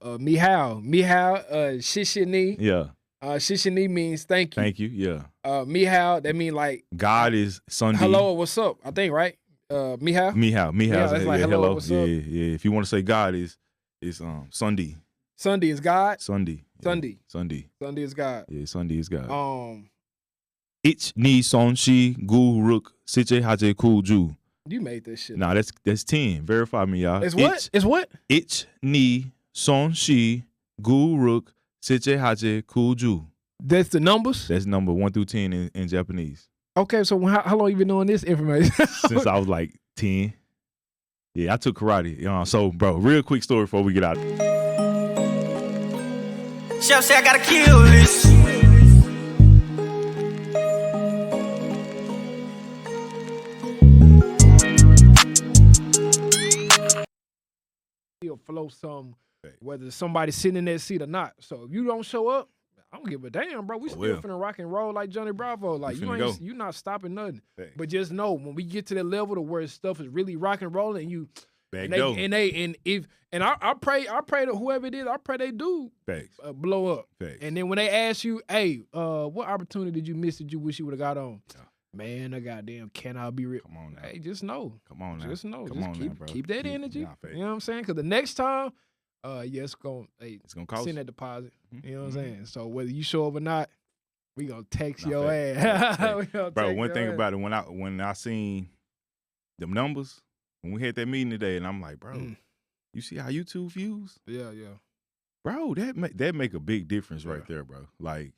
Mihao, Shishini. Yeah. Shishini means thank you. Thank you. Yeah. Mihao, that mean like God is Sunday. hello or what's up, I think, right? Mihao? Mihao. That's like hello, what's up? Yeah. If you want to say God is Sunday. Sunday is God? Sunday. Sunday. Sunday. Sunday is God. Yeah, Sunday is God. Ich ni son shi gu ruk siche haje kuju. You made this shit. Nah, that's 10. Verify me, y'all. It's what? It's what? Ich ni son shi gu ruk siche haje kuju. That's the numbers? That's number 1 through 10 in Japanese. Okay, so how long you been knowing this information? Since I was like 10. Yeah, I took karate. So, bro, real quick story before we get out. Chef say I gotta kill this. He'll flow some, whether somebody's sitting in that seat or not. So if you don't show up, I don't give a damn, bro. We still finna rock and roll like Johnny Bravo. Like you not stopping nothing. Thanks. But just know when we get to the level to where stuff is really rock and rolling, and you I pray to whoever it is, I pray they do blow up. Thanks. And then when they ask you, hey, what opportunity did you miss that you wish you would have got on? Yeah. Man, I goddamn cannot be real. Come on now. Hey, just know. Come on now. Just know. Come on now, bro. Keep that energy. You know what I'm saying? Because the next time, it's gonna cost. Send that deposit. You know what I'm saying? So whether you show up or not, we gonna text your ass. Bro, one thing about it, when I seen them numbers, when we had that meeting today, and I'm like, bro, you see how YouTube views? Yeah. Bro, that make a big difference right there, bro. Like,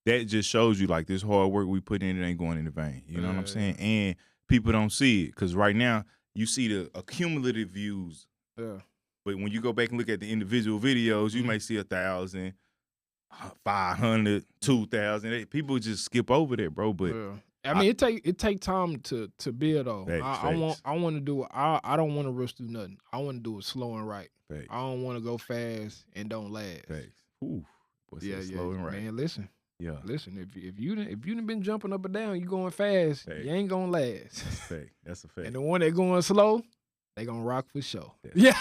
that just shows you, like, this hard work we put in, it ain't going in the vain. You know what I'm saying? And people don't see it. Because right now, you see the accumulative views. Yeah. But when you go back and look at the individual videos, you may see 1,000, 500, 2,000. People just skip over that, bro. But I mean, it take time to build though. I want to do. I don't want to rush through nothing. I want to do it slow and right. Thanks. I don't want to go fast and don't last. Thanks. Ooh, slow and right. Man, listen. Yeah. Listen, if you done been jumping up and down, you going fast, you ain't gonna last. That's a fact. And the one that going slow, they gonna rock for sure. Yeah.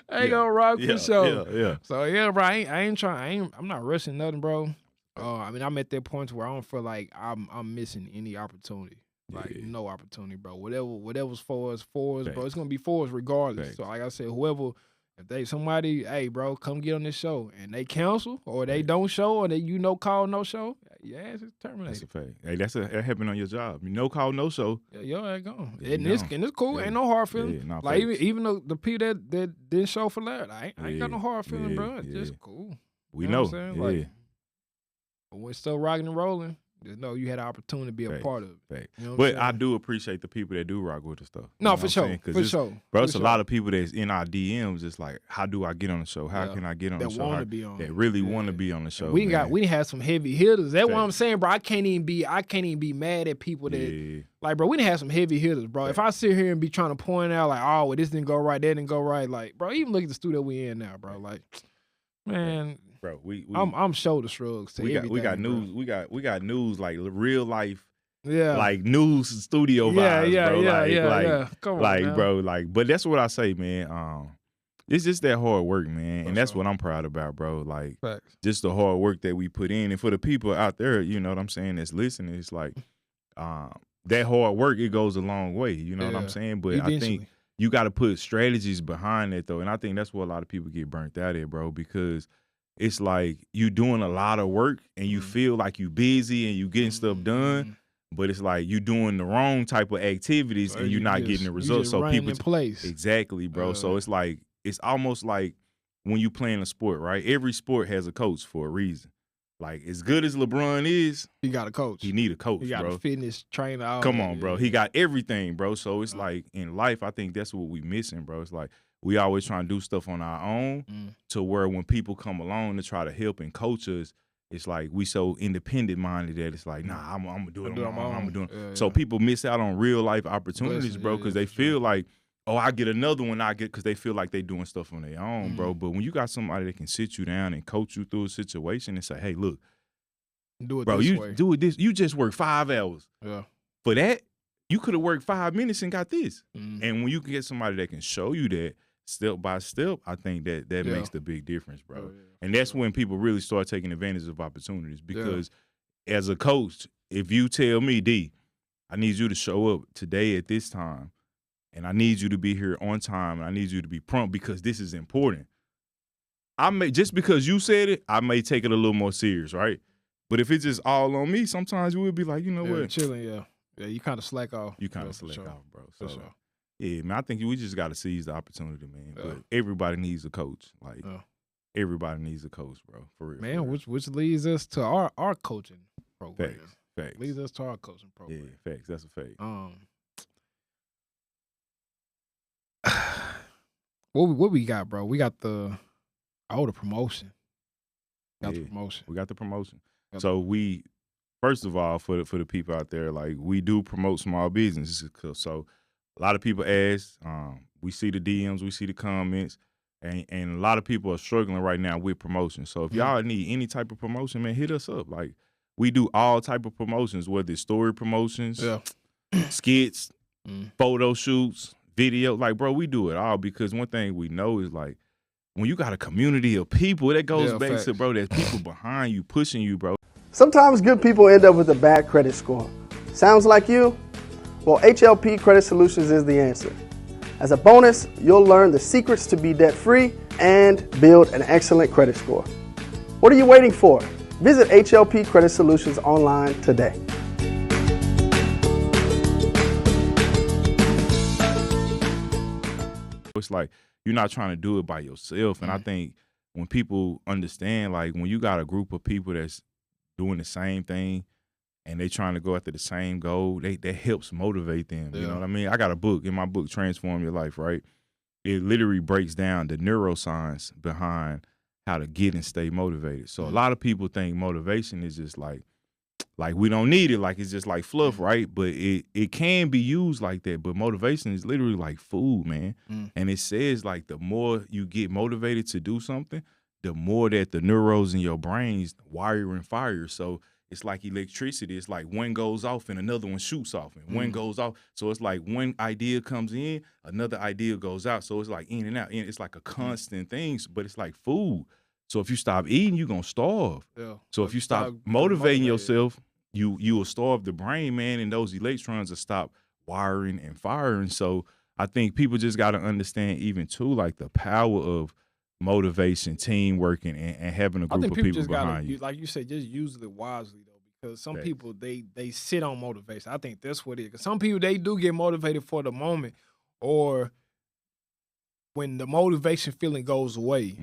They gonna rock for sure. Yeah. So bro, I'm not rushing nothing, bro. I mean, I'm at that point where I don't feel like I'm missing any opportunity. Like no opportunity, bro. Whatever's for us, bro. It's gonna be for us regardless. So like I said, whoever. If somebody, hey, bro, come get on this show, and they cancel, or they don't show, or they call, no show, your ass is terminated. That's a fact. Hey, that happened on your job. No call, no show. Yeah, your ass gone. And it's cool. Ain't no hard feeling. Like even though the people that didn't show for that, I ain't got no hard feeling, bro. It's just cool. We know. What I'm saying? Like, but when it's still rocking and rolling, just know you had an opportunity to be a part of it. You know but I do appreciate the people that do rock with the stuff. No, for sure. Bro, it's a lot of people that's in our DMs. It's like, how do I get on the show? How can I get on the show? That really want to be on the show. We had some heavy hitters. That's what I'm saying, bro. I can't even be mad at people that like, bro. We done had some heavy hitters, bro. If I sit here and be trying to point out like, oh, well, this didn't go right, that didn't go right, like, bro. Even look at the studio we in now, bro. Like, man. Bro, I'm shoulder shrugs to everything. We got news. Bro. We got news like real life. Yeah, like news studio vibes, bro. Come on, man. Bro, but that's what I say, man. It's just that hard work, man, and that's what I'm proud about, bro. Like, just the hard work that we put in, and for the people out there, you know what I'm saying, that's listening, it's like that hard work. It goes a long way, you know what I'm saying. But eventually. I think you got to put strategies behind it, though, and I think that's what a lot of people get burnt out at, bro, because it's like you doing a lot of work and you feel like you busy and you getting stuff done, but it's like you doing the wrong type of activities and you're not getting the results. So people in place. Exactly, bro. So it's like it's almost like when you playing a sport, right? Every sport has a coach for a reason. Like, as good as LeBron is, he got a coach. He need a coach, bro. He got a fitness trainer. Come on, bro. He got everything, bro. So it's like in life, I think that's what we missing, bro. It's like we always trying to do stuff on our own to where when people come along to try to help and coach us, it's like we so independent minded that it's like, nah, I'm gonna do it on my own. I'm gonna do it. So people miss out on real life opportunities, bro, because they feel like, oh, I get another one, because they feel like they doing stuff on their own, bro. But when you got somebody that can sit you down and coach you through a situation and say, hey, look, do it bro, this way. Do it this. You just work 5 hours. Yeah. For that, you could have worked 5 minutes and got this. And when you can get somebody that can show you that, step by step, I think that makes the big difference, bro. Oh, yeah, and that's when people really start taking advantage of opportunities because as a coach, if you tell me, D, I need you to show up today at this time, and I need you to be here on time, and I need you to be prompt because this is important. Just because you said it, I may take it a little more serious, right? But if it's just all on me, sometimes you would be like, you know what? Chilling, yeah, you kind of slack off. You kind of slack off, bro. So, for sure. Yeah, man, I think we just got to seize the opportunity, man. But everybody needs a coach. Like, everybody needs a coach, bro. For real. Man, for real. which leads us to our coaching program. Facts. Leads us to our coaching program. Yeah, facts. That's a fact. What we got, bro? We got the promotion. The promotion. We got the promotion. So we, first of all, for the people out there, like we do promote small businesses. So a lot of people ask, we see the DMs, we see the comments, and a lot of people are struggling right now with promotion. So if y'all need any type of promotion, man, hit us up. Like we do all type of promotions, whether it's story promotions, skits, photo shoots, video. Like, bro, we do it all because one thing we know is like when you got a community of people, that goes back to, bro, there's people behind you, pushing you, bro. Sometimes good people end up with a bad credit score. Sounds like you? Well, HLP Credit Solutions is the answer. As a bonus, you'll learn the secrets to be debt-free and build an excellent credit score. What are you waiting for? Visit HLP Credit Solutions online today. It's like you're not trying to do it by yourself. And I think when people understand, like when you got a group of people that's doing the same thing and they trying to go after the same goal, that helps motivate them. You know what I mean? I got a book, in my book, Transform Your Life, right? It literally breaks down the neuroscience behind how to get and stay motivated. So a lot of people think motivation is just like we don't need it, like it's just like fluff, right? But it can be used like that. But motivation is literally like food, man. And it says like the more you get motivated to do something, the more that the neurons in your brains wire and fire. So it's like electricity. It's like one goes off and another one shoots off, and one goes off. So it's like one idea comes in, another idea goes out. So it's like in and out. And it's like a constant thing, but it's like food. So if you stop eating, you're going to starve. Yeah. So if you stop motivating yourself, you will starve the brain, man, and those electrons will stop wiring and firing. So I think people just got to understand even too, like the power of motivation, teamwork, and having a group of people behind you. Like you said, just use it wisely though, because some people they sit on motivation. I think that's what it is. 'Cause some people they do get motivated for the moment, or when the motivation feeling goes away,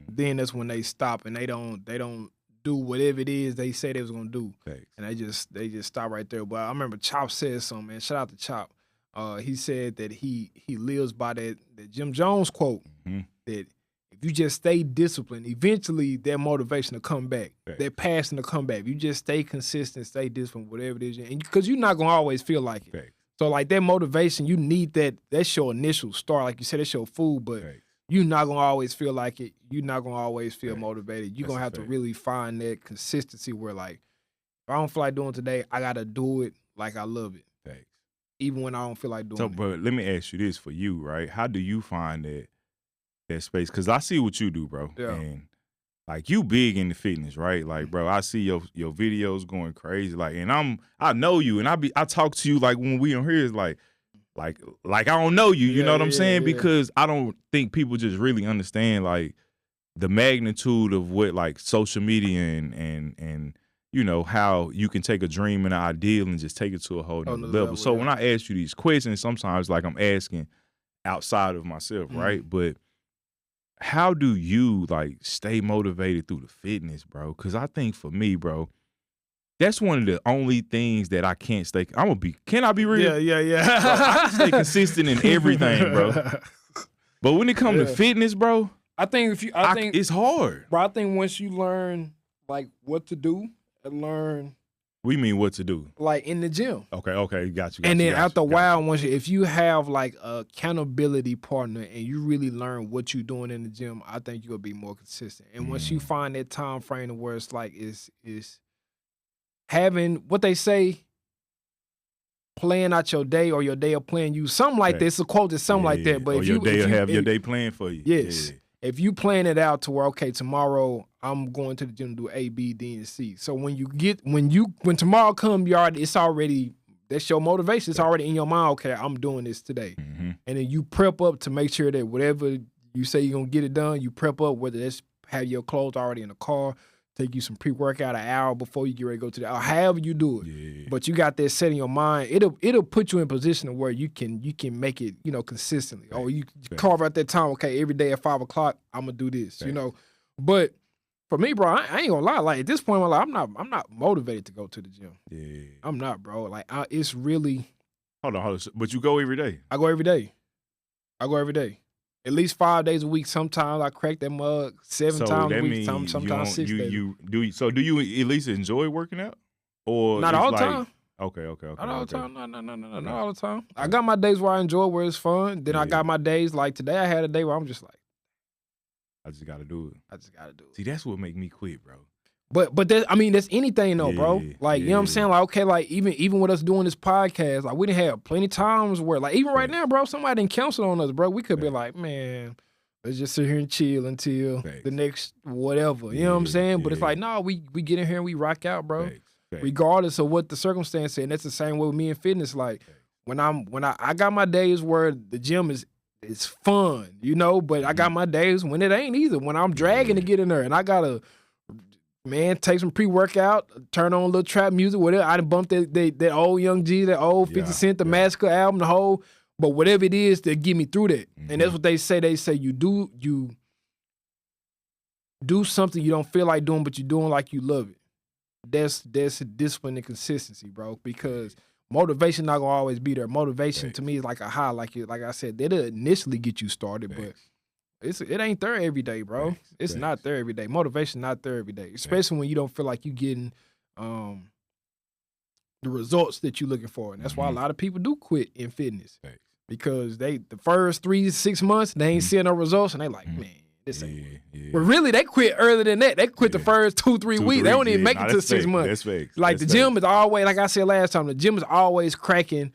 then that's when they stop and they don't do whatever it is they say they was gonna do. And they just stop right there. But I remember Chop said something, man. Shout out to Chop. He said that he lives by that Jim Jones quote, that if you just stay disciplined, eventually that motivation will come back. That passion will come back. If you just stay consistent, stay disciplined, whatever it is, and because you're not gonna always feel like it. So like that motivation, you need that. That's your initial start. Like you said, it's your food, but you're not gonna always feel like it. You're not gonna always feel motivated. You're gonna have to really find that consistency where, like, if I don't feel like doing today, I gotta do it like I love it. Even when I don't feel like doing it. But let me ask you this for you, right? How do you find that space? Because I see what you do, bro. And like you big into fitness, right? Like, bro, I see your videos going crazy. Like, and I know you, and I talk to you like when we on here is like I don't know you. You know what I'm saying? Because I don't think people just really understand like the magnitude of what like social media and you know how you can take a dream and an ideal and just take it to a whole nother level. So when I ask you these questions, sometimes like I'm asking outside of myself, right? But how do you like stay motivated through the fitness, bro? Because I think for me, bro, that's one of the only things that I can't stay. Can I be real? Yeah. Bro, I can stay consistent in everything, bro. But when it comes to fitness, bro, I think it's hard. Bro, I think once you learn like what to do and learn. We mean what to do? Like in the gym. Okay, got you. And then after a while, if you have like a accountability partner and you really learn what you're doing in the gym, I think you'll be more consistent. And once you find that time frame where it's like is having what they say, plan out your day or your day will plan you. Something like that. It's a quote that's something like that. But or your day will have your day planned for you. Yes. Yeah. If you plan it out to where, okay, tomorrow I'm going to the gym to do A, B, D, and C. So when tomorrow comes, it's already, that's your motivation. It's already in your mind, okay, I'm doing this today. Mm-hmm. And then you prep up to make sure that whatever you say you're going to get it done, you prep up, whether that's have your clothes already in the car, take you some pre-workout an hour before you get ready to go to or however you do it. Yeah. But you got that set in your mind. It'll put you in a position where you can make it, consistently. Or you carve out that time, okay, every day at 5 o'clock, I'm going to do this, But for me, bro, I ain't gonna lie. Like at this point in my life, I'm not motivated to go to the gym. Yeah. I'm not, bro. Like it's really. Hold on. But you go every day. I go every day. At least 5 days a week. Sometimes I crack that mug 7 times a week. Sometimes 6 days. So do you at least enjoy working out? Or not all the time. Okay. Not all the time. No, not all the time. I got my days where I enjoy, where it's fun. Then I got my days like today. I had a day where I'm just like, I just got to do it. See, See, that's what make me quit, bro. But that's anything though, bro. Like, you know what I'm saying? Like, okay, like even with us doing this podcast, like we didn't have plenty of times where, like, even right now, bro, somebody didn't cancel on us, bro. We could be like, man, let's just sit here and chill until the next whatever. You know what I'm saying? But it's like, no, we get in here and we rock out, bro. Regardless of what the circumstance is. And that's the same way with me in fitness. Like when I got my days where the gym is fun, but I got my days when it ain't either. When I'm dragging to get in there and I gotta take some pre-workout, turn on a little trap music, whatever. I done bumped that old Young G, that old 50 Cent, the Massacre album, the whole, but whatever it is to get me through that. And that's what they say. They say you do something you don't feel like doing, but you're doing like you love it. That's discipline and consistency, bro, because motivation not gonna always be there. Motivation to me is like a high, like I said, it'll initially get you started, but it ain't there every day, bro. It's not there every day. Motivation not there every day, especially when you don't feel like you getting the results that you're looking for, and that's why a lot of people do quit in fitness because the first 3 to 6 months they ain't seeing no results, and they like, man, this ain't. But really, they quit earlier than that. They quit the first 2-3 weeks. They don't even make it to 6 months. Like the gym is always, like I said last time, the gym is always cracking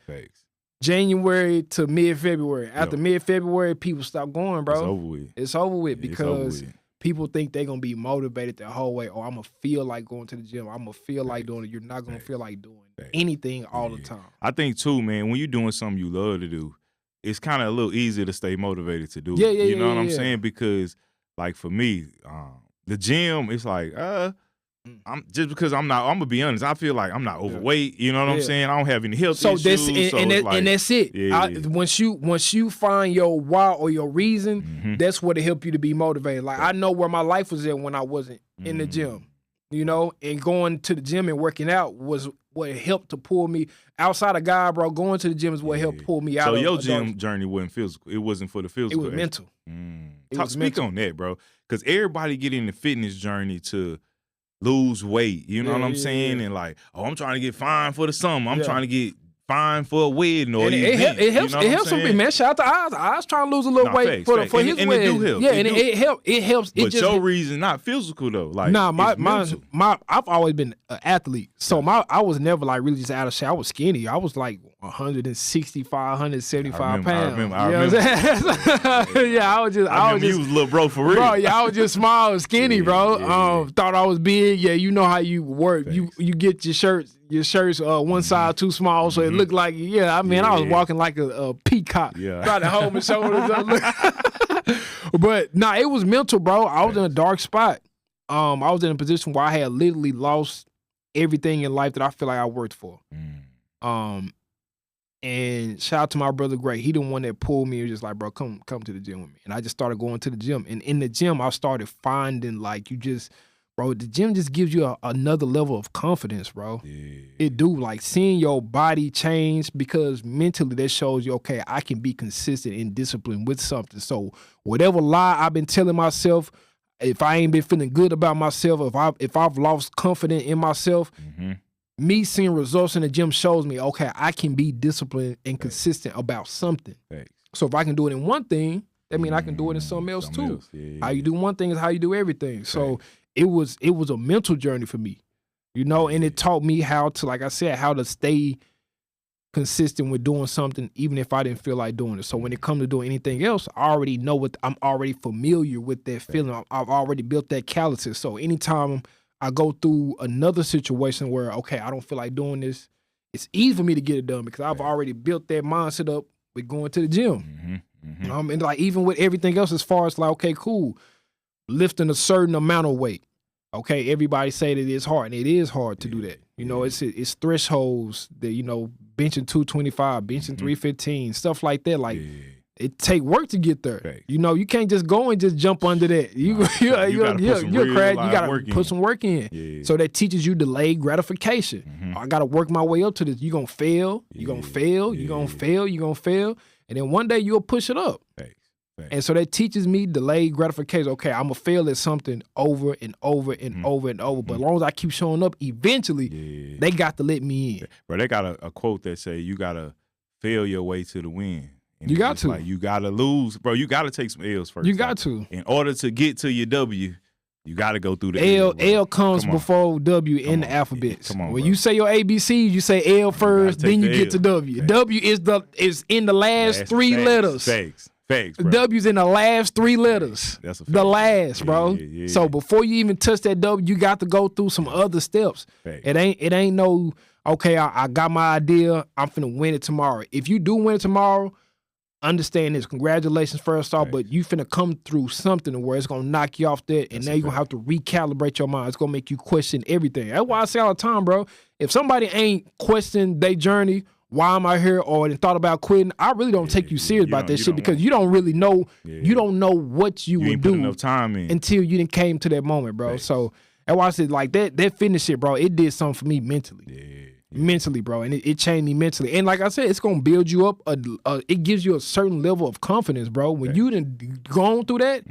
January to mid-February. After mid-February, people stop going, bro. It's over with because people think they're going to be motivated the whole way. Oh, I'm going to feel like going to the gym. I'm going to feel like doing it. You're not going to feel like doing anything all the time. I think, too, man, when you're doing something you love to do, it's kind of a little easier to stay motivated to do it. You know what I'm saying? Because, like, for me, the gym, it's like, I'm just because I'm gonna be honest, I feel like I'm not overweight. You know what I'm saying? I don't have any health issues. And that's it. Once you find your why or your reason, that's what it help you to be motivated. Like I know where my life was at when I wasn't in the gym, and going to the gym and working out was what helped to pull me outside of God, bro. Going to the gym is what helped pull me out. So your gym journey wasn't physical. It wasn't for the physical. It was mental. Speak on that, bro. Because everybody get in the fitness journey to lose weight, you know what I'm saying? And like, I'm trying to get fine for the summer. I'm trying to get fine for a wedding or event. It helps some people, man. Shout out to Oz. I was trying to lose a little weight for his wedding. And it do help. Yeah, it helps. But your reason not physical though. Like I've always been an athlete. So I was never like really just out of shape. I was skinny. I was like 165, 175 pounds. I remember. Yeah, I was just you was little bro for real. Bro, yeah, I was just small and skinny, bro. Thought I was big. Yeah, you know how you work. Thanks. You get your shirts one size too small, so it looked like I was walking like a peacock. Trying to hold my shoulders up. But it was mental, bro. I was in a dark spot. I was in a position where I had literally lost everything in life that I feel like I worked for. And shout out to my brother Gray. He the one that pulled me and was just like, bro, come to the gym with me. And I just started going to the gym. And in the gym, I started finding bro, the gym just gives you another level of confidence, bro. It do, like seeing your body change, because mentally that shows you, okay, I can be consistent and disciplined with something. So whatever lie I've been telling myself, if I ain't been feeling good about myself, if I've lost confidence in myself, me seeing results in the gym shows me, okay, I can be disciplined and consistent about something. So if I can do it in one thing, that means I can do it in something else too. How you do one thing is how you do everything. So it was a mental journey for me, and it taught me how to, like I said, how to stay consistent with doing something, even if I didn't feel like doing it. So when it comes to doing anything else, I already know I'm already familiar with that feeling. I've already built that calluses. So anytime I go through another situation where, okay, I don't feel like doing this, it's easy for me to get it done because I've already built that mindset up with going to the gym. And like even with everything else, as far as like, okay, cool, lifting a certain amount of weight. Okay, everybody say that it's hard, and it is hard to do that. You know, it's thresholds that, you know, benching 225, benching 315, stuff like that. Like it take work to get there. Right. You know, you can't just go and just jump under that. You gotta put some work in. Yeah. So that teaches you delayed gratification. I gotta work my way up to this. You're gonna fail, you're gonna fail, you're gonna fail, you're gonna fail. And then one day you'll push it up. Right. And so that teaches me delayed gratification. Okay, I'm going to fail at something over and over and over and over. But as long as I keep showing up, eventually they got to let me in. Bro, they got a quote that say you got to fail your way to the win. And you got to. Like, you got to lose. Bro, you got to take some L's first. You got to. In order to get to your W, you got to go through the L. L comes before W in the alphabet. Come on, when bro. you say your ABC, you say L first, then you get to W. Thanks. W is in the last three letters. Facts, bro. W's in the last three letters. That's a fact. The last, bro. Yeah. So before you even touch that W, you got to go through some other steps. Facts. It ain't no, okay, I got my idea, I'm finna win it tomorrow. If you do win it tomorrow, understand this. Congratulations first off, but you finna come through something where it's gonna knock you off that, and now you're gonna have to recalibrate your mind. It's gonna make you question everything. That's why I say all the time, bro, if somebody ain't questioned their journey, why am I here, or they thought about quitting, I really don't take you serious about that shit, because you don't really know, you don't know what you would do enough time in until you didn't came to that moment, bro. So that's why I said, like, that fitness shit, bro, it did something for me mentally. Mentally, bro, and it changed me mentally. And like I said, it's gonna build you up. It gives you a certain level of confidence, bro. When you done gone through that,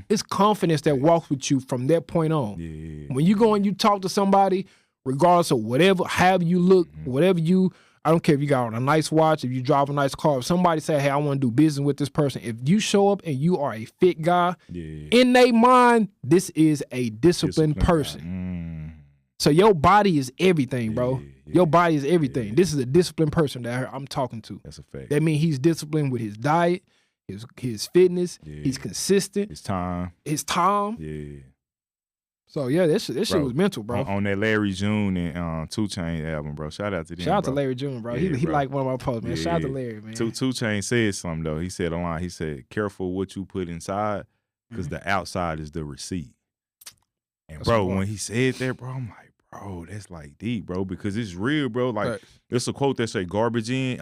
it's confidence that walks with you from that point on. When you go and you talk to somebody, regardless of whatever, however you look, whatever you, I don't care if you got on a nice watch, if you drive a nice car, if somebody say, hey, I want to do business with this person, if you show up and you are a fit guy, in their mind, this is a disciplined person. So your body is everything, bro. Your body is everything. This is a disciplined person that I'm talking to. That's a fact. That means he's disciplined with his diet, his fitness. He's consistent. His time. Yeah. So yeah, this shit was mental, bro. On that Larry June and 2 Chainz album, bro. Shout out to them. Shout out to Larry June, bro. He liked one of my posts, man. Shout out to Larry, man. 2 Chainz said something though. He said a line. He said, "Careful what you put inside, because the outside is the receipt." And that's bro, when he said that, bro, I'm like, bro, that's like deep, bro, because it's real, bro. Like, there's a quote that say garbage in,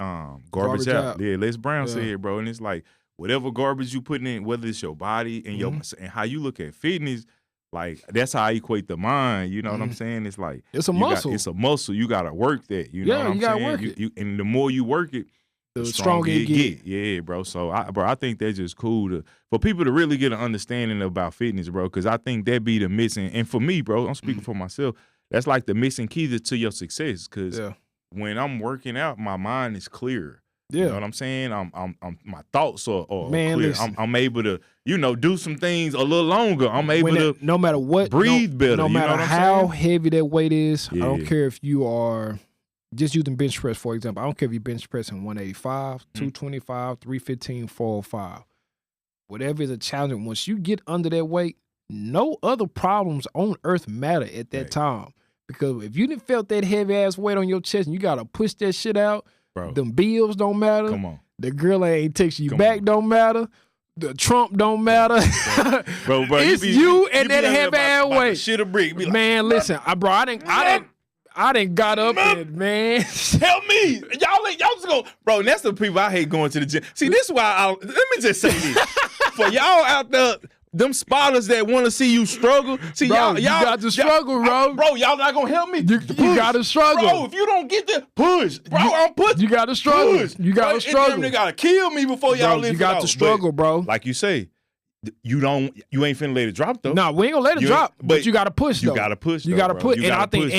garbage out. Yeah, Les Brown said, bro, and it's like whatever garbage you putting in, whether it's your body and your and how you look at fitness, like that's how I equate the mind. You know what I'm saying? It's like it's a muscle. It's a muscle. You gotta work that. You know what I'm you saying? Gotta work it. And the more you work it, the stronger you get. Yeah, bro. So, I think that's just cool for people to really get an understanding about fitness, bro, because I think that be the missing. And for me, bro, I'm speaking for myself. That's like the missing key to your success. Because when I'm working out, my mind is clear. You know what I'm saying? I'm my thoughts are clear. I'm able to, do some things a little longer. I'm able to no matter what, breathe better. No matter how heavy that weight is. I don't care if you are just using bench press, for example. I don't care if you bench pressing 185, 225, 315, 405. Whatever is a challenge. Once you get under that weight, no other problems on earth matter at that time. Because if you didn't felt that heavy ass weight on your chest and you gotta push that shit out, bro, them bills don't matter. Come on. The girl ain't texting you back don't matter. The Trump don't matter. Bro, it's you and that heavy ass weight. Shit a brick. Like, man, listen, bro, I didn't got up and man. Help me. Y'all just go, bro, and that's the people I hate going to the gym. See, this is why let me just say this. For y'all out there, them spotters that want to see you struggle. See, bro, y'all got to struggle, bro. Bro, y'all not going to help me. You got to struggle. Bro, if you don't get the push, bro, I'm pushing. You got to struggle. Push. You got to struggle. They got to kill me before y'all lift it out. You got to struggle, bro. Like you say, you ain't finna let it drop though. Nah, we ain't gonna let it drop. But you gotta push though. You gotta push. You gotta push. And I think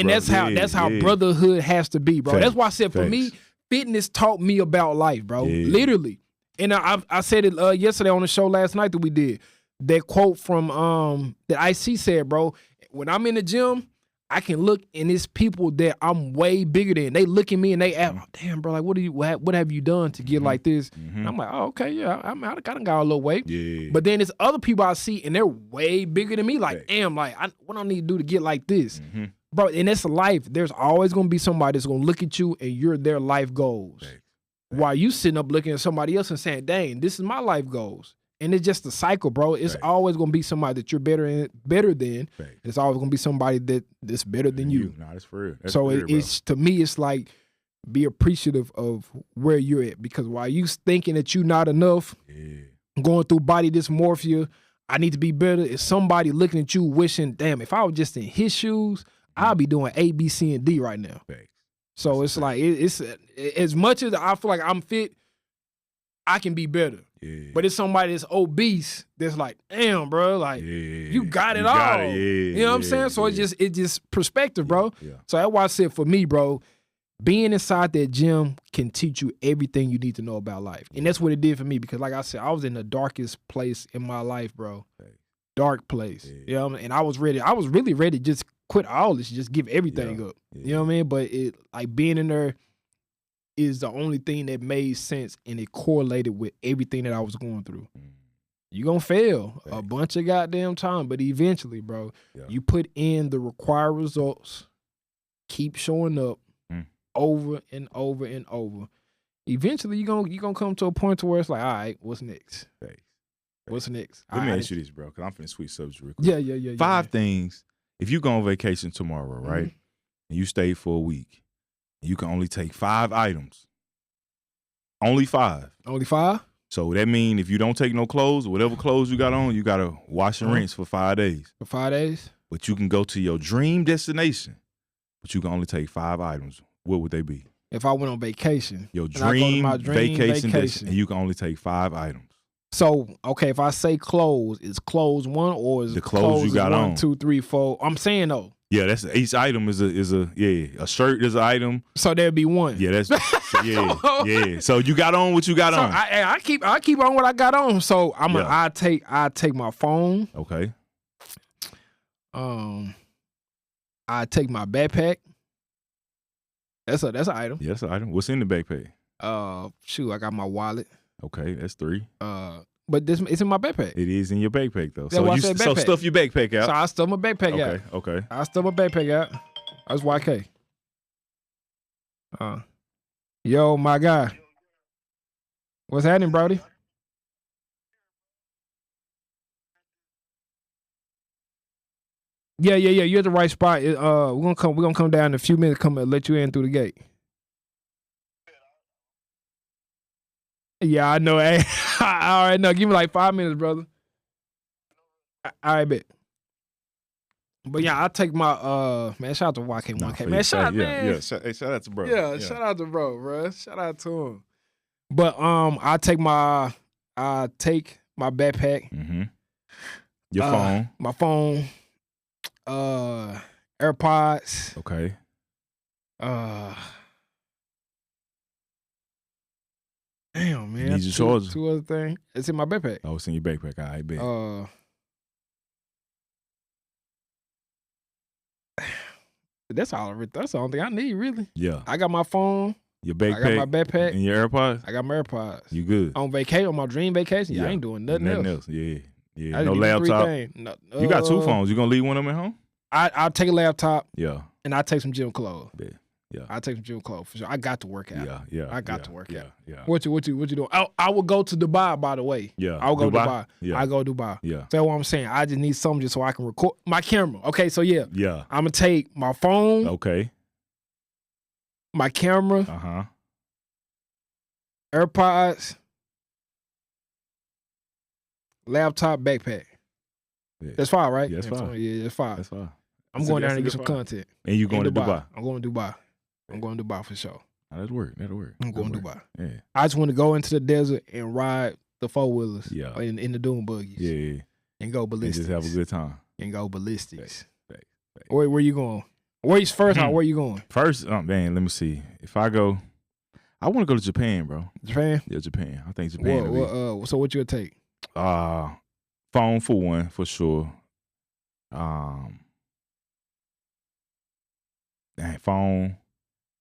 that's how brotherhood has to be, bro. That's why I said for me, fitness taught me about life, bro. Literally. And I said it yesterday on the show last night that we did. That quote from that IC said, bro, when I'm in the gym, I can look and it's people that I'm way bigger than. They look at me and they ask, oh, damn, bro, like what have you done to get like this? And I'm like, oh, okay, yeah, I done got a little weight. Yeah. But then there's other people I see and they're way bigger than me. Like, damn, like what I need to do to get like this? Bro, and it's life. There's always gonna be somebody that's gonna look at you and you're their life goals. While you sitting up looking at somebody else and saying, dang, this is my life goals. And it's just a cycle, bro. It's always gonna be somebody that you're better than. It's always gonna be somebody that's better than you. Nah, that's for real. It's to me, it's like be appreciative of where you're at, because while you thinking that you're not enough, going through body dysmorphia, I need to be better. It's somebody looking at you wishing, damn, if I was just in his shoes, I'll be doing A, B, C, and D right now. So it's like it's as much as I feel like I'm fit, I can be better. But it's somebody that's obese that's like, damn, bro, like you got it all. You know what I'm saying? So it's just perspective, bro. So that's why I said for me, bro, being inside that gym can teach you everything you need to know about life. And that's what it did for me, because like I said, I was in the darkest place in my life, bro. Dark place. You know what I mean? And I was really ready to just quit all this, just give everything up. You know what I mean? But it like being in there is the only thing that made sense, and it correlated with everything that I was going through. You're going to fail a bunch of goddamn time, but eventually, bro, you put in the required results, keep showing up over and over and over. Eventually, you're gonna come to a point to where it's like, all right, what's next? What's next? Let me ask you this, bro, because I'm finna switch subjects real quick. Yeah. 5 things, if you go on vacation tomorrow, right, and you stay for a week, you can only take 5 items. Only 5. Only 5? So that means if you don't take no clothes, whatever clothes you got on, you got to wash and rinse for 5 days. For 5 days? But you can go to your dream destination, but you can only take 5 items. What would they be? If I went on vacation. Your dream vacation and you can only take 5 items. So, okay, if I say clothes, is clothes 1 or is the clothes you got 1, on? 2, 3, 4? I'm saying though. Yeah, that's each item is a shirt is an item. So there'd be 1. Yeah, that's yeah. So you got on what you got on. I keep on what I got on. So I take my phone. Okay. I take my backpack. That's an item. Yeah, that's an item. What's in the backpack? I got my wallet. Okay, that's 3. But it's in my backpack. It is in your backpack though. That's So stuff your backpack out. So I stuff my backpack out. Okay. I stuff my backpack out. That's YK. Yo, my guy. What's happening, Brody? Yeah. You're at the right spot. We're gonna come down in a few minutes. Come and let you in through the gate. Yeah, I know. Hey, all right, no, give me like 5 minutes, brother. All right, bet. But yeah, I take my man. Shout out to YK1K, man. Shout out, man. Yeah. Shout out to bro. Yeah, shout out to bro. Shout out to him. But I take my backpack. Your phone. My phone. AirPods. Okay. Damn, man. Need your charger. 2 other things. It's in my backpack. Oh, it's in your backpack. All right, bet. That's all. That's the only thing I need, really. Yeah. I got my phone. Your backpack. I got my backpack. And your AirPods. I got my AirPods. You good? On vacation, on my dream vacation. Yeah, I ain't doing nothing else. Yeah. No laptop. No, you got 2 phones. You gonna leave one of them at home? I'll take a laptop. Yeah. And I'll take some gym clothes. Yeah. I'll take some gym clothes for sure. I got to work out. Yeah. I got to work out. Yeah. What you doing? I will go to Dubai, by the way. Yeah. I'll go to Dubai. Yeah. I go to Dubai. Yeah. So that's what I'm saying. I just need something just so I can record my camera. Okay, so yeah. Yeah. I'm gonna take my phone. Okay. My camera. AirPods. Laptop, backpack. Yeah. That's fine, right? Yeah, that's fine. Yeah, that's fine. That's fine. I'm going down and get some content. And you going to Dubai? I'm going to Dubai. I'm going to Dubai for sure. That'll work. I'm going to Dubai. Yeah. I just want to go into the desert and ride the 4-wheelers. Yeah. In the dune buggies. Yeah. And go ballistics. And just have a good time. And go ballistics. Thanks. Where you going? Where you going? First, man, let me see. If I go, I want to go to Japan, bro. Japan? Yeah, Japan. I think Japan. So what you'll take? Phone for one, for sure. phone.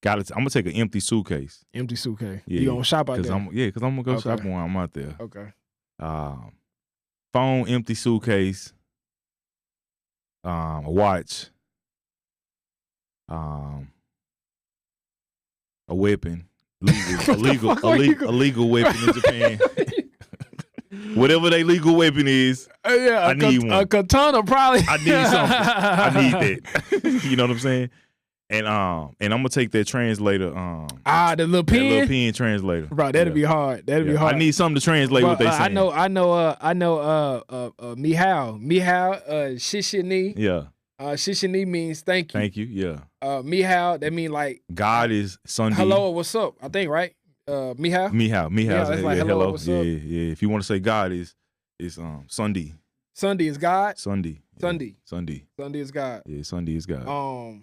I'm gonna take an empty suitcase. Empty suitcase. Yeah, you gonna shop out there? Because I'm gonna go shopping when I'm out there. Okay. Phone, empty suitcase, a watch, a weapon, illegal weapon in Japan. Whatever their legal weapon is, I need one. A katana, probably. I need something. I need that. You know what I'm saying? And I'm gonna take that translator. The little pen. That little pen translator. Bro, that'd be hard. That'd be hard. I need something to translate what they saying. I know. Mihao, shishini. Yeah. Shishini means thank you. Thank you. Yeah. Mihao, that mean like God is Sunday. Hello or what's up? I think right. Mihao. Mihao. That's like hello. What's up? Yeah. If you want to say God is Sunday. Sunday is God. Sunday. Sunday. Sunday. Sunday is God. Yeah. Sunday is God.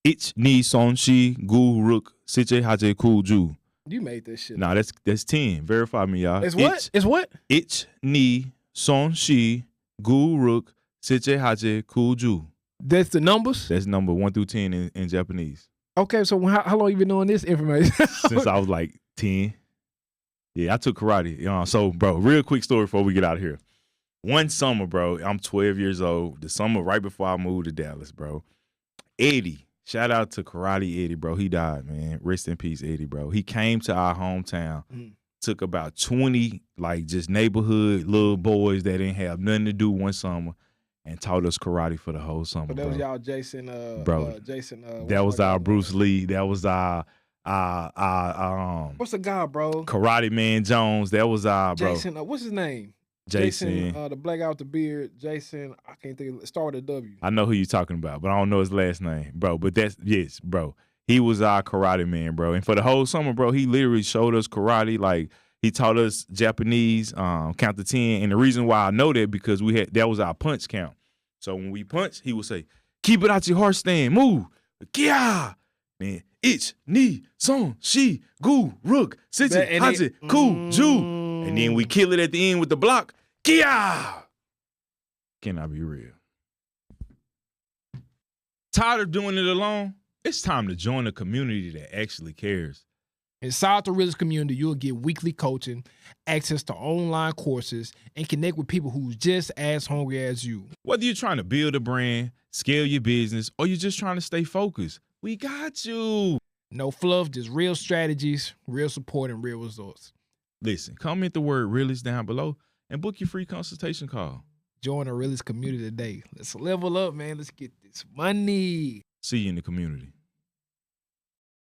Ich ni son shi gu ruk siche haje kuju. You made this shit. Nah, that's 10. Verify me, y'all. It's what? It's what? Ich ni son shi gu ruk siche haje kuju. That's the numbers? That's number 1 through 10 in Japanese. Okay, so how long you been knowing this information? Since I was like 10. Yeah, I took karate. So, bro, real quick story before we get out of here. One summer, bro, I'm 12 years old. The summer right before I moved to Dallas, bro. Eddie. Shout out to Karate Eddie, bro. He died, man. Rest in peace, Eddie, bro. He came to our hometown, took about 20, like, just neighborhood little boys that didn't have nothing to do one summer and taught us karate for the whole summer, But that was y'all Jason, that was our Bruce Lee. That was our what's the guy, bro? Karate Man Jones. That was our, bro. Jason, what's his name? Jason, the black out with the beard, Jason, I can't think of it. Start with a W. I know who you're talking about, but I don't know his last name, bro. But yes, bro. He was our karate man, bro. And for the whole summer, bro, he literally showed us karate. Like, he taught us Japanese, count to 10. And the reason why I know that, because that was our punch count. So when we punch, he would say, keep it out your heart stand, move, kia. Man, ich, ni, son, shi, gu, ruk, sichi, hachi, ku, ju. And then we kill it at the end with the block. Kia! Can I be real? Tired of doing it alone? It's time to join a community that actually cares. Inside the Realist community, you'll get weekly coaching, access to online courses, and connect with people who's just as hungry as you. Whether you're trying to build a brand, scale your business, or you're just trying to stay focused, we got you. No fluff, just real strategies, real support, and real results. Listen, comment the word Realist down below and book your free consultation call. Join the Realist community today. Let's level up, man. Let's get this money. See you in the community.